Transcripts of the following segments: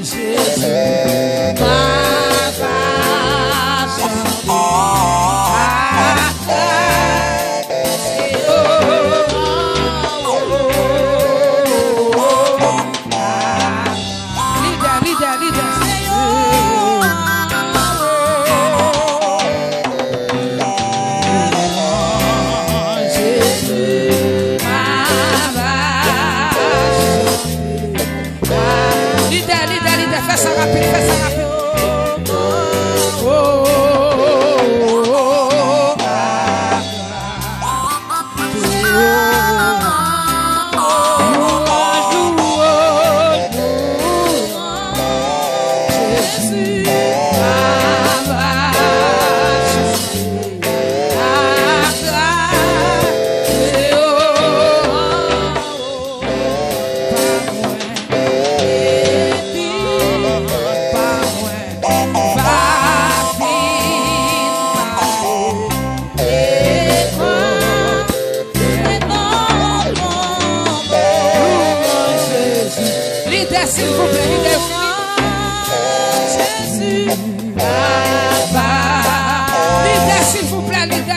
S'il vous plaît, Jésus, leader, s'il vous plaît, leader.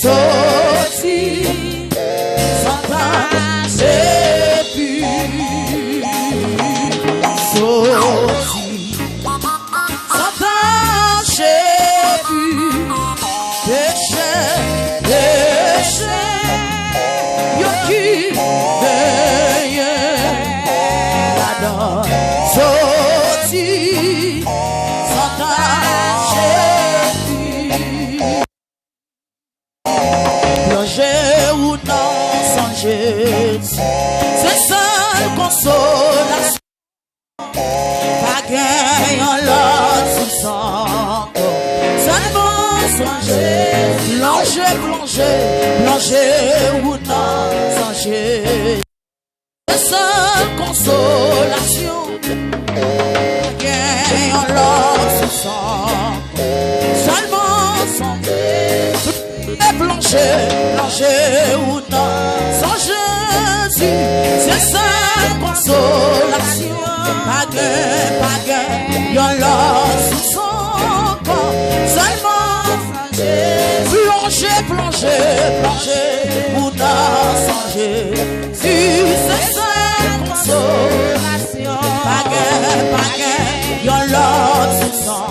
So péché, péché, yo qui veille là-dedans, sorti, sans Jésus, plongé ou non sans Jésus, c'est seule consolation. Pas gagnant l'autre sous son corps. Seulement songer, plonger, plonger, plonger ou non songer. C'est seule consolation. Pas gagnant l'autre sous son corps. Seulement songer, plonger, plonger ou non sans Jésus. C'est seule consolation. Paguin, y'en l'a sous son corps. Seulement plonger, plonger, plonger, ou dans sans Jésus, c'est sa consolation. Paguin, y'en l'a sous son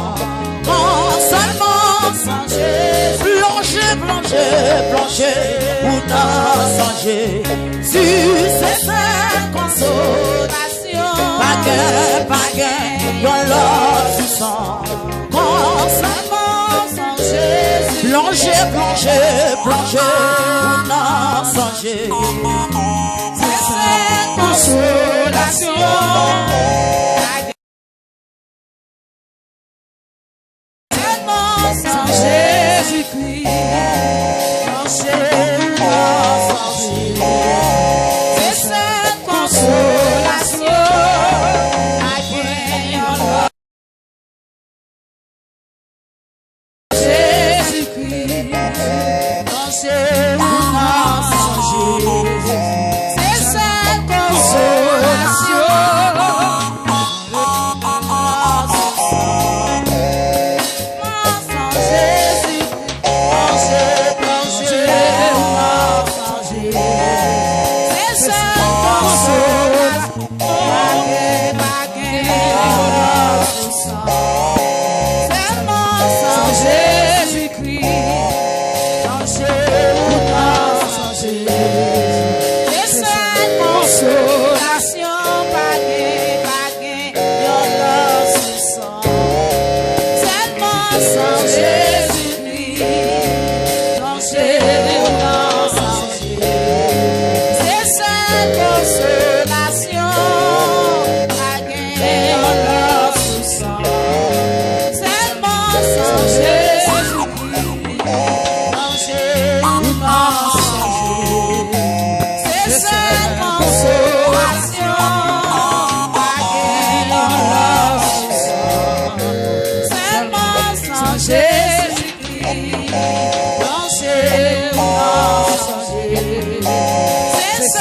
corps. Seulement sans Jésus, plonger, plonger, plonger, ou dans sans Jésus, c'est sa consolation. Paguin, y'en l'a sous son constamment sans Jésus. Plonger, plonger, plonger, ou non sans Jésus. C'est cette consolation. Seulement sans Jésus-Christ. Plonger, ou non sans Jésus. C'est cette consolation.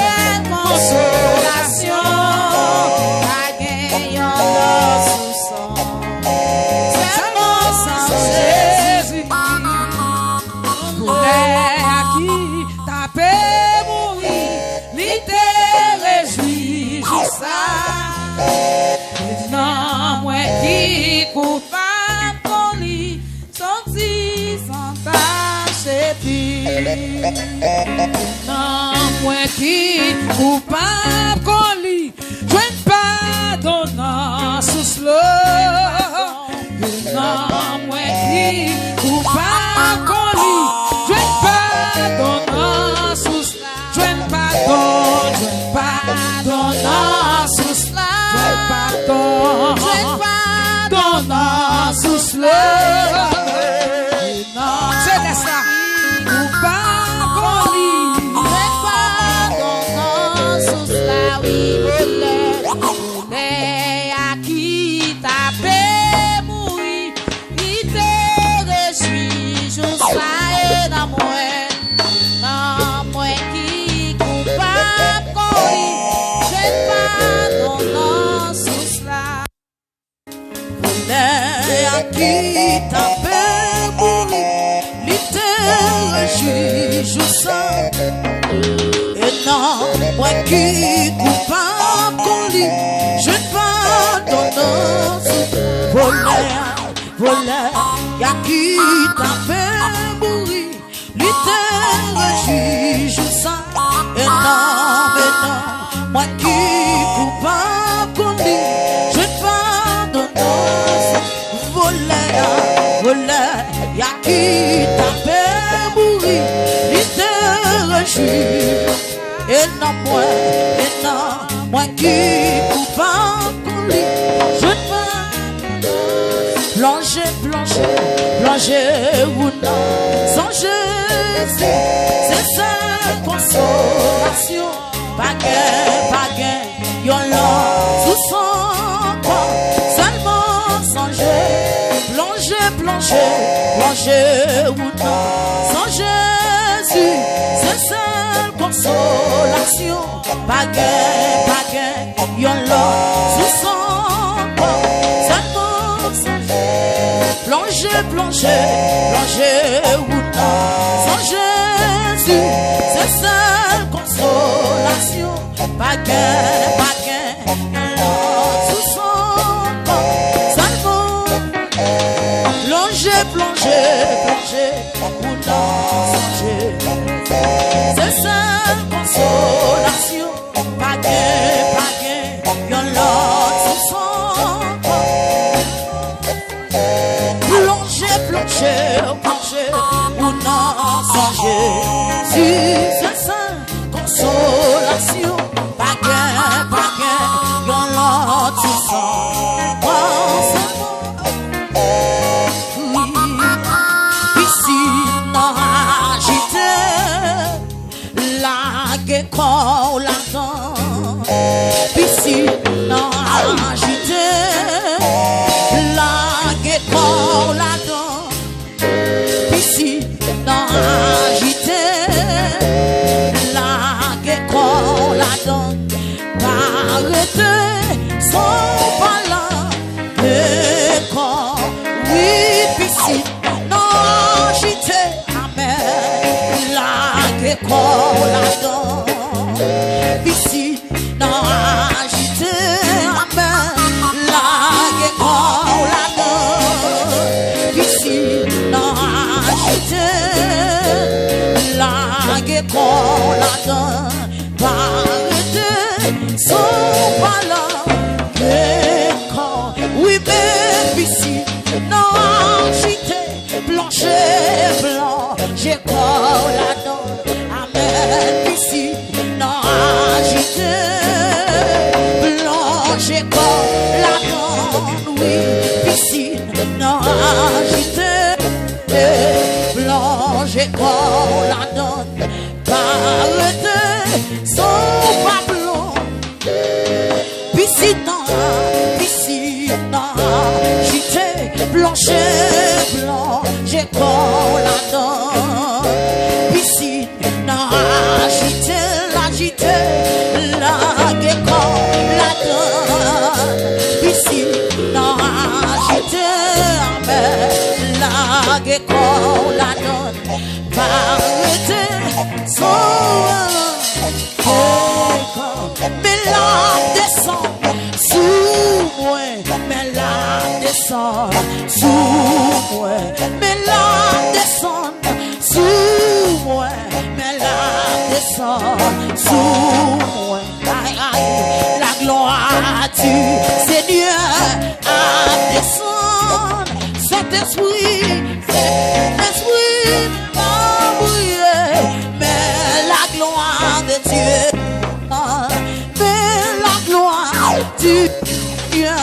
Non, moi qui coupable qu'on lit, je ne pardonne sous cela. Non, moi qui coupable qu'on lit, je ne pardonne sous cela. Je ne pardonne sous cela. Je ne pardonne sous cela. Je laisse ça. Et non, moi qui coupable qu'on lit, je ne pardonne. Voleur, y'a qui t'a fait mourir. Jésus, et non moi qui coupable pour lui. Je ne plonger ou non, sans Jésus, c'est seule consolation. Pas gain, yon l'homme sous son corps, seulement songer, plonger ou non, sans Jésus, c'est seule consolation. Pas gain, yon l'homme sous son corps, seulement songer, plonger ou non, sans Jésus, c'est seule consolation. Pas gain, sous son corps, seulement plonger ou non, songer, c'est seule consolation. Pas gain, yon l'autre sous son corps, plonger ou non, songer, c'est seule consolation. Pas gain, yon l'autre sous son corps. Quand la donne, piscine agitée, la quand la donne, piscine agitée, la quand la donne, arrêtez son ballon, et quand oui, piscine agitée, amen, la quand la donne. Ici, non, agité, amen, la guécole, la donne. Ici, non, agité, la guécole, la donne. Arrêtez son ballon, guécole, oui, mais ici, non, agité, blanc, j'ai quoi, la donne, amen, ici. Agité, blanche comme la donne, oui, piscine, non, agité, blanche comme la donne, arrêtez son pablon, piscine, agité, blanche comme la donne, piscine, non, agité. La guécole, la donne, ici, non, agité, la guécole, la donne, arrêtez son guécole, mais la descend sous moi, mais la descend sous moi, mais la descend sous moi, mais la descend sous moi. Aïe, aïe, la gloire du Seigneur a descendu. Cet esprit m'a brûlé, mais la gloire de Dieu, mais la gloire du Dieu,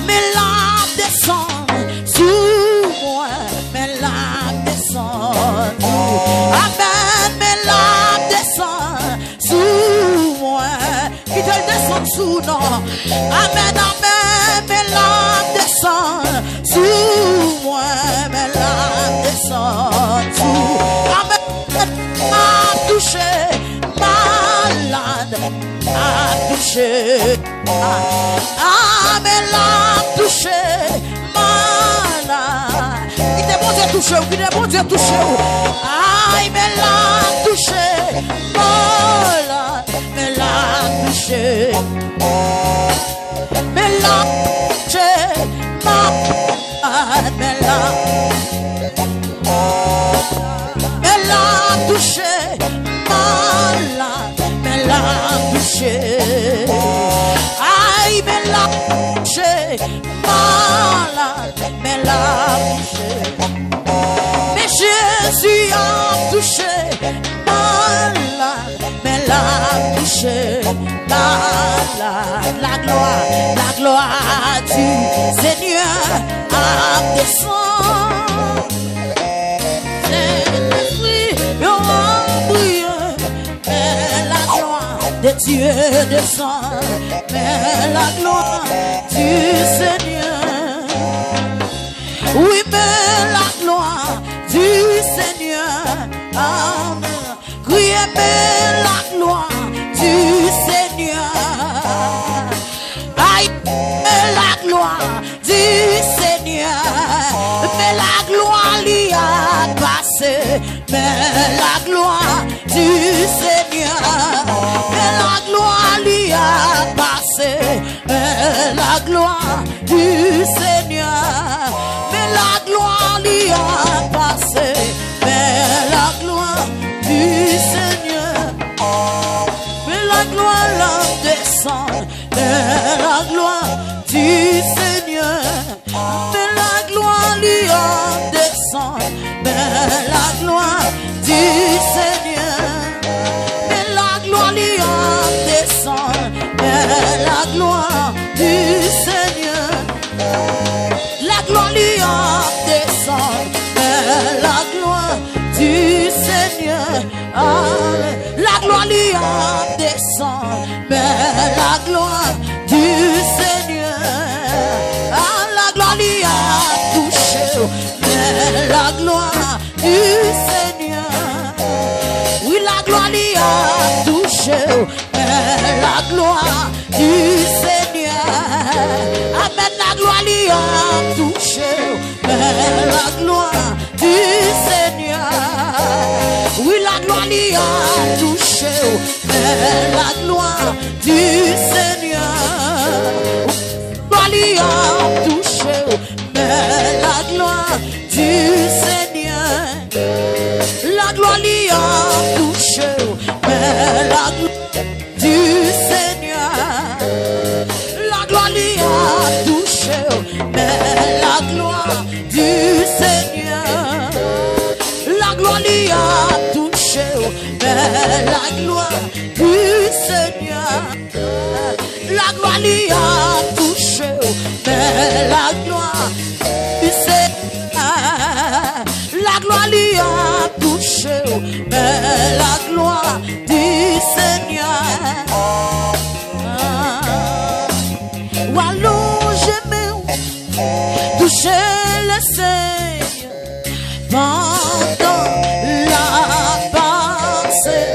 mais la descend sous moi, mais la descend, amen, mais la descend sous moi, qui te descend sous non, amen, amen, mais la descend sous moi, mais la descend sous, amen, m'a touché, malade, a touché, amen, la touché, malade, qui te bon Dieu touché, qui te bon Dieu touché, aïe, mais la touché, malade, mais la touché, mais la touché, malade, mais la touché, malade, mais la touché, aïe, mais la touché, malade, mais la touché, mais Jésus a touché. touché la gloire du Seigneur a descendu. Saint-Esprit, yo brille, mais la gloire de Dieu descend, mais la gloire du Seigneur. Oui, mais la gloire du Seigneur. Amen. Criez, mais la gloire du Seigneur. Aïe, mais la gloire du Seigneur. Mais la gloire lui a passé. Mais la gloire du Seigneur. Mais la gloire lui a passé. Mais la gloire du Seigneur. Mais la gloire lui a passé. Mais la gloire du Seigneur. Mais la gloire la descend. Mais la gloire du Seigneur. Mais la gloire lui a descend. Mais la gloire du Seigneur. Mais la gloire lui a descend. Mais la gloire du Seigneur. La gloire lui a descend. Mais la gloire du Seigneur. Amen. La gloire lui a descend. Mais la gloire du Seigneur. Ah, la gloire lui a touché. Mais la gloire du Seigneur. Oui, la gloire lui a touché. Mais la gloire du Seigneur. Amen. La gloire lui a touché. Mais la gloire du Seigneur. Oui, la gloire lui a touché. Mais la gloire du Seigneur. La gloire lui a touché. Mais la gloire du Seigneur. La gloire lui a touché. Mais la gloire du Seigneur. La gloire lui a touché. Mais la gloire du Seigneur. La gloire lui a touché. Mais la gloire du Seigneur. La gloire lui a touché. Mais la gloire du Seigneur. La gloire lui a touché. Mais la gloire du Seigneur. Allons, j'aime toucher le Seigneur pendant la pensée.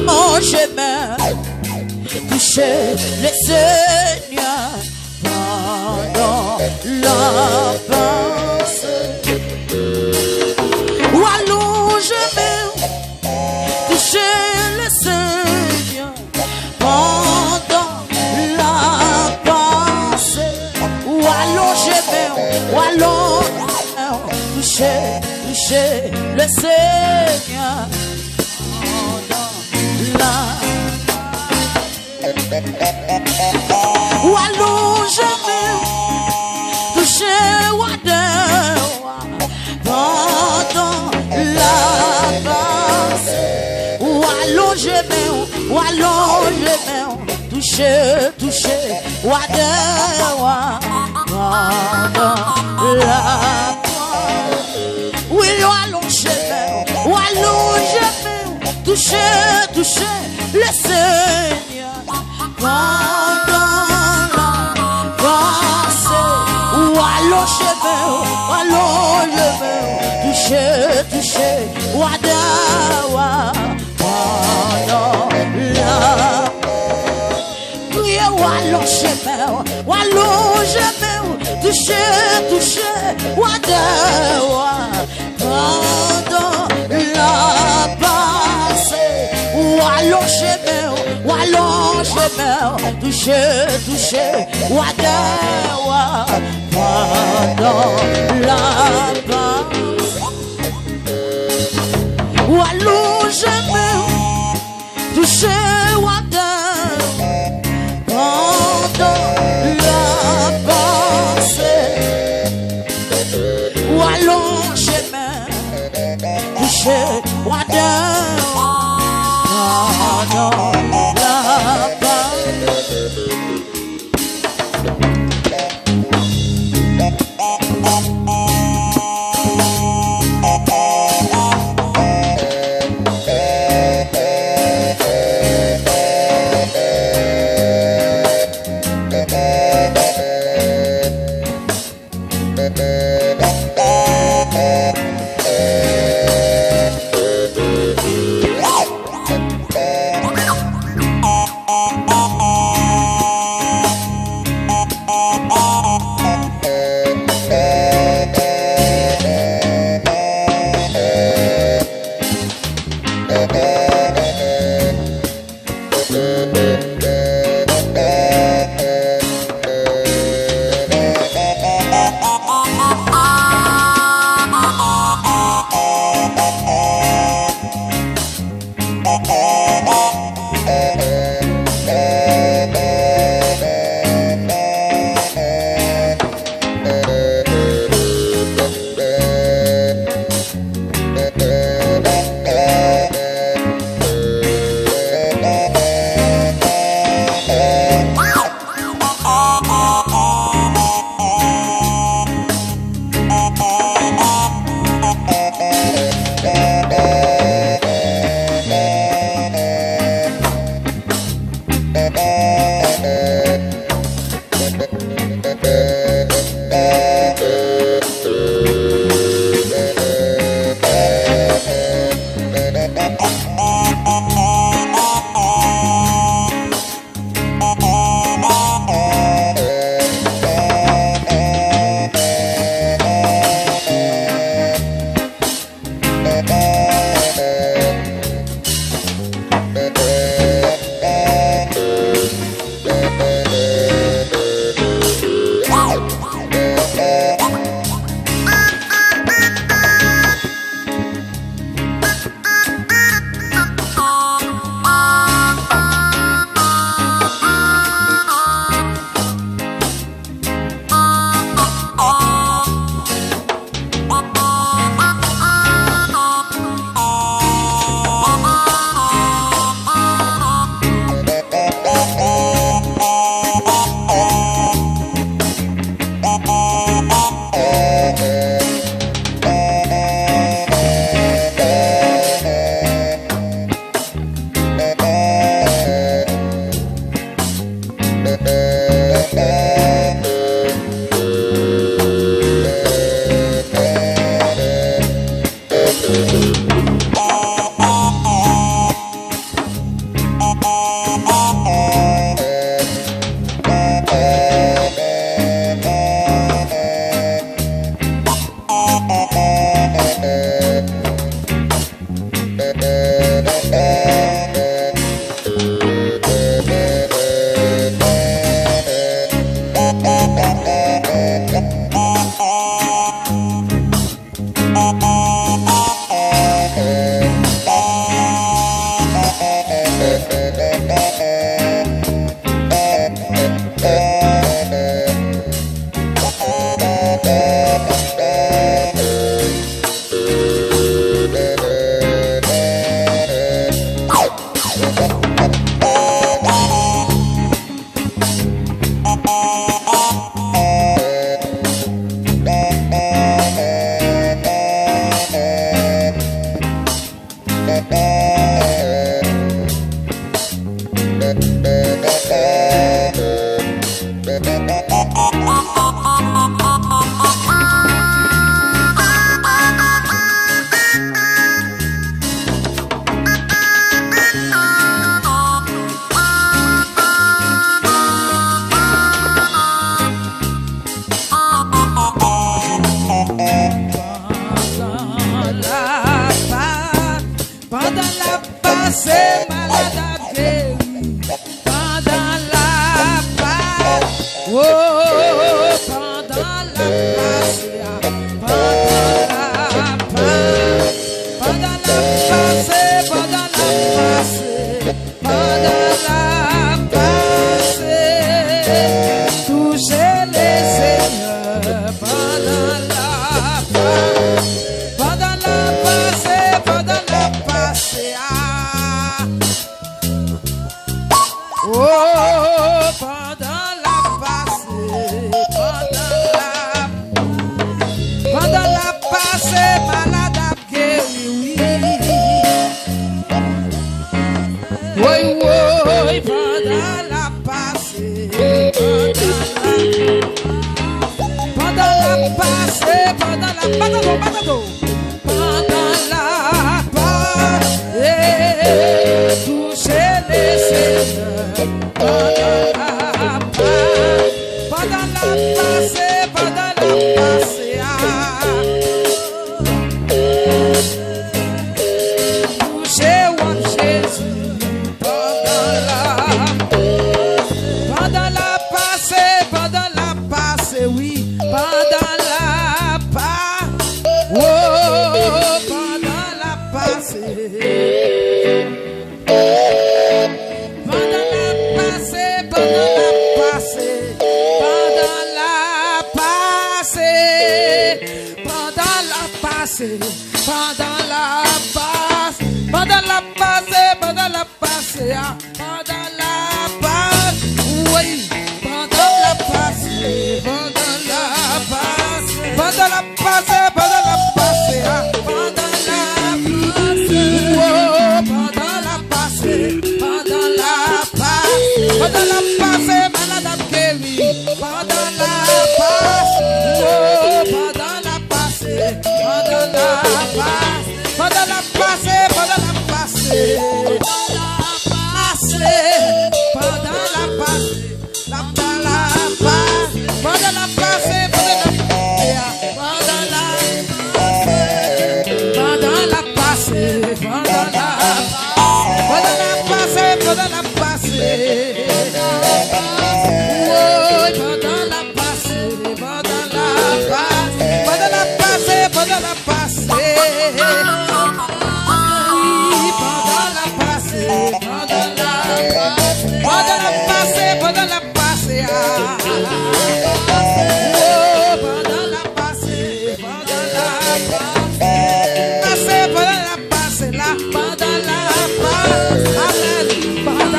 Oh, j'aime toucher le Seigneur pendant la pensée. Allons, j'aime toucher le Seigneur pendant la pensée. Allons, j'aime toucher le Seigneur pendant la allons, j'aime toucher pendant la pensée. Allons, j'aime toucher pendant la oui, allons, j'aime toucher le Seigneur pendant la pensée. Allons, j'aime toucher pendant la oui, allons, j'aime toucher pendant la passée. Allons, j'aime toucher pendant la passée. Allons, j'aime toucher pendant la pensée. Allons, j'aime toucher Pendant la passée pendant la batado, pendant la passe, toucher les seigneurs, pendant la passe, pendant la passe, toucher one Jésus, pendant la passe, oui, pendant la passe, oh, pendant la passe, pendant la passe, pendant la passe, pendant la passe, pendant la passe, pendant la passe, pendant la passe, pendant la passe, pendant la passe, oui, pendant la passe, pendant la passe, pendant la passe, pendant la passe, pendant la passe, oh, pendant la passe, pendant la passe, pendant la passe, malade à guéri, pendant la passe, oh, pendant la passe, pendant la passe, pendant la passe, pendant la passe, pendant la passe, pendant la passe, pendant la passe, pendant la passe, pendant la passe, pendant la passe, oh, pendant la passe, pendant la passe, pendant la passe, pendant la passe, pendant la passe, pendant la passe, pendant la passe, oh, pendant la passe, pendant la passe, pendant la passe, là, pendant la passe, amen, pendant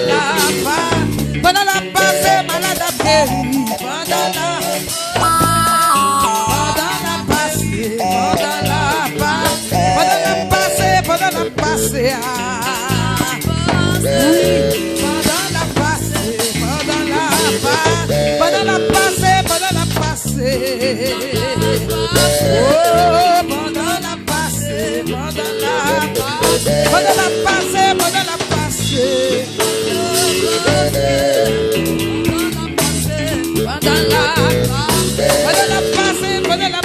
la passe, pendant la passe, malade à guéri, pendant la passe, pendant la passe, pendant la passe, pendant la passe, oui, pendant la passe, pendant la passe, pendant la passe, pendant la passe, oh, pendant la passe, pendant la passe, pendant la passe, pendant la passe, pendant la passe, pendant la passe, pendant la